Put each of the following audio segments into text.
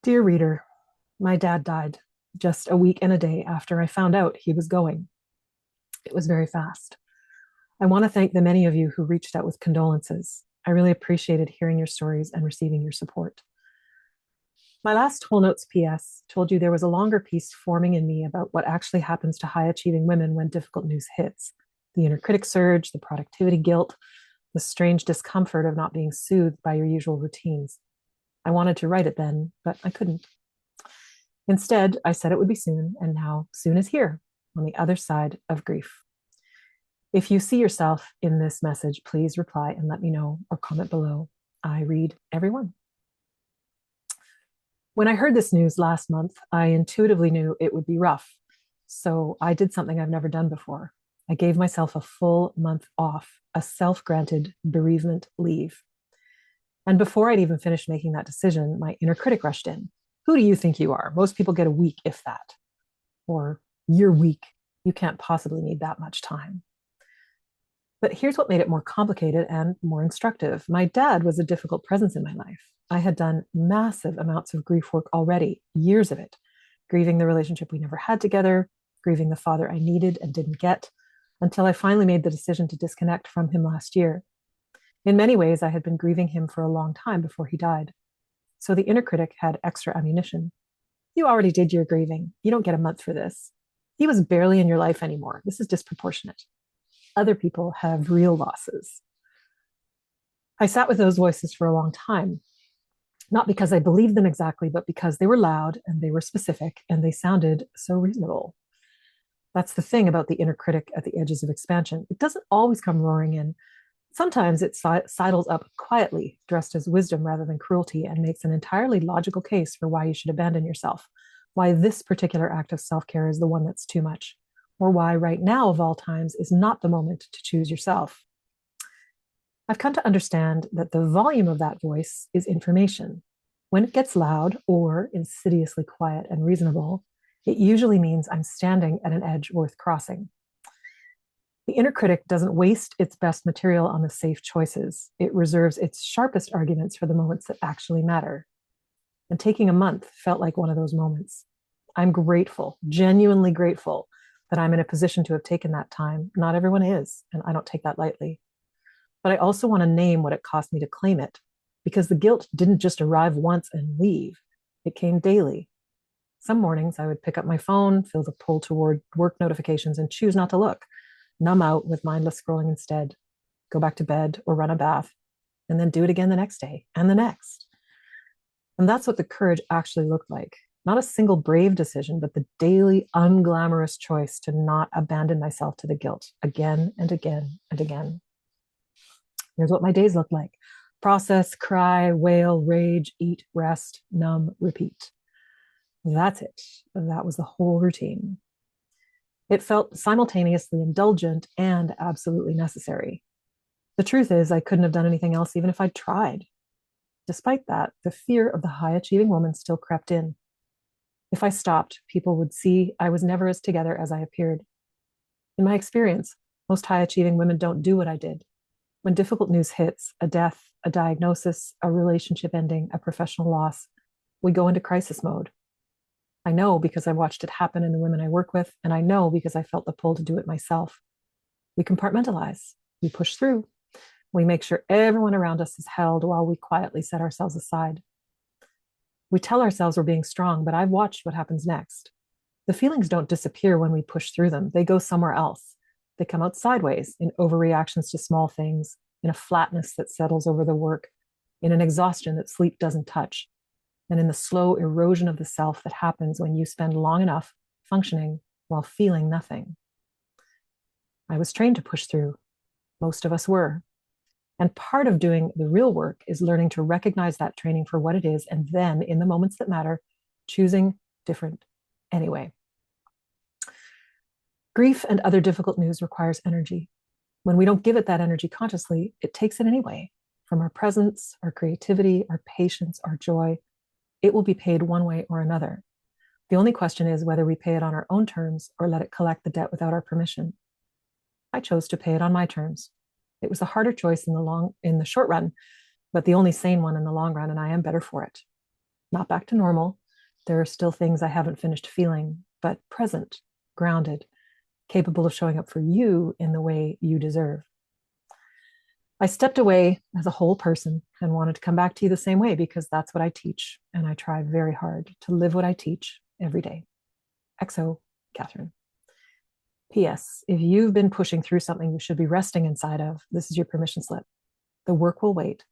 Dear reader, my dad died just a week and a day after I found out he was going. It was very fast. I want to thank the many of you who reached out with condolences. I really appreciated hearing your stories and receiving your support. My last Whole Notes PS told you there was a longer piece forming in me about what actually happens to high achieving women when difficult news hits: the inner critic surge, the productivity guilt, the strange discomfort of not being soothed by your usual routines. I wanted to write it then, but I couldn't. Instead, I said it would be soon, and now soon is here, on the other side of grief. If you see yourself in this message, please reply and let me know or comment below. I read every one. When I heard this news last month, I intuitively knew it would be rough. So I did something I've never done before. I gave myself a full month off, a self-granted bereavement leave. And before I'd even finished making that decision, my inner critic rushed in. Who do you think you are? Most people get a week, if that. Or you're weak. You can't possibly need that much time. But here's what made it more complicated and more instructive. My dad was a difficult presence in my life. I had done massive amounts of grief work already, years of it, grieving the relationship we never had together, grieving the father I needed and didn't get, until I finally made the decision to disconnect from him last year. In many ways, I had been grieving him for a long time before he died. So the inner critic had extra ammunition. You already did your grieving. You don't get a month for this. He was barely in your life anymore. This is disproportionate. Other people have real losses. I sat with those voices for a long time, not because I believed them exactly, but because they were loud and they were specific and they sounded so reasonable. That's the thing about the inner critic at the edges of expansion. It doesn't always come roaring in. Sometimes it sidles up quietly, dressed as wisdom rather than cruelty, and makes an entirely logical case for why you should abandon yourself, why this particular act of self-care is the one that's too much, or why right now of all times is not the moment to choose yourself. I've come to understand that the volume of that voice is information. When it gets loud or insidiously quiet and reasonable, it usually means I'm standing at an edge worth crossing. The inner critic doesn't waste its best material on the safe choices. It reserves its sharpest arguments for the moments that actually matter. And taking a month felt like one of those moments. I'm grateful, genuinely grateful, that I'm in a position to have taken that time. Not everyone is, and I don't take that lightly. But I also want to name what it cost me to claim it, because the guilt didn't just arrive once and leave. It came daily. Some mornings I would pick up my phone, feel the pull toward work notifications, and choose not to look, numb out with mindless scrolling instead, go back to bed or run a bath, and then do it again the next day and the next. And that's what the courage actually looked like. Not a single brave decision, but the daily unglamorous choice to not abandon myself to the guilt again and again and again. Here's what my days look like: process, cry, wail, rage, eat, rest, numb, repeat. That's it. That was the whole routine. It felt simultaneously indulgent and absolutely necessary. The truth is, I couldn't have done anything else even if I'd tried. Despite that, the fear of the high achieving woman still crept in. If I stopped, people would see I was never as together as I appeared. In my experience, most high achieving women don't do what I did. When difficult news hits, a death, a diagnosis, a relationship ending, a professional loss, we go into crisis mode. I know because I watched it happen in the women I work with, and I know because I felt the pull to do it myself. We compartmentalize, we push through, we make sure everyone around us is held while we quietly set ourselves aside. We tell ourselves we're being strong, but I've watched what happens next. The feelings don't disappear when we push through them. They go somewhere else. They come out sideways in overreactions to small things, in a flatness that settles over the work, in an exhaustion that sleep doesn't touch, and in the slow erosion of the self that happens when you spend long enough functioning while feeling nothing. I was trained to push through. Most of us were. And part of doing the real work is learning to recognize that training for what it is, and then, in the moments that matter, choosing different anyway. Grief and other difficult news requires energy. When we don't give it that energy consciously, it takes it anyway. From our presence, our creativity, our patience, our joy, it will be paid one way or another. The only question is whether we pay it on our own terms or let it collect the debt without our permission. I chose to pay it on my terms. It was a harder choice in the short run, but the only sane one in the long run, and I am better for it. not back to normal. There are still things I haven't finished feeling, but present, grounded, capable of showing up for you in the way you deserve. I stepped away as a whole person and wanted to come back to you the same way because that's what I teach. And I try very hard to live what I teach every day. XO, Catherine. P.S. If you've been pushing through something you should be resting inside of, this is your permission slip. The work will wait.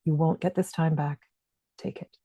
You won't get this time back. Take it.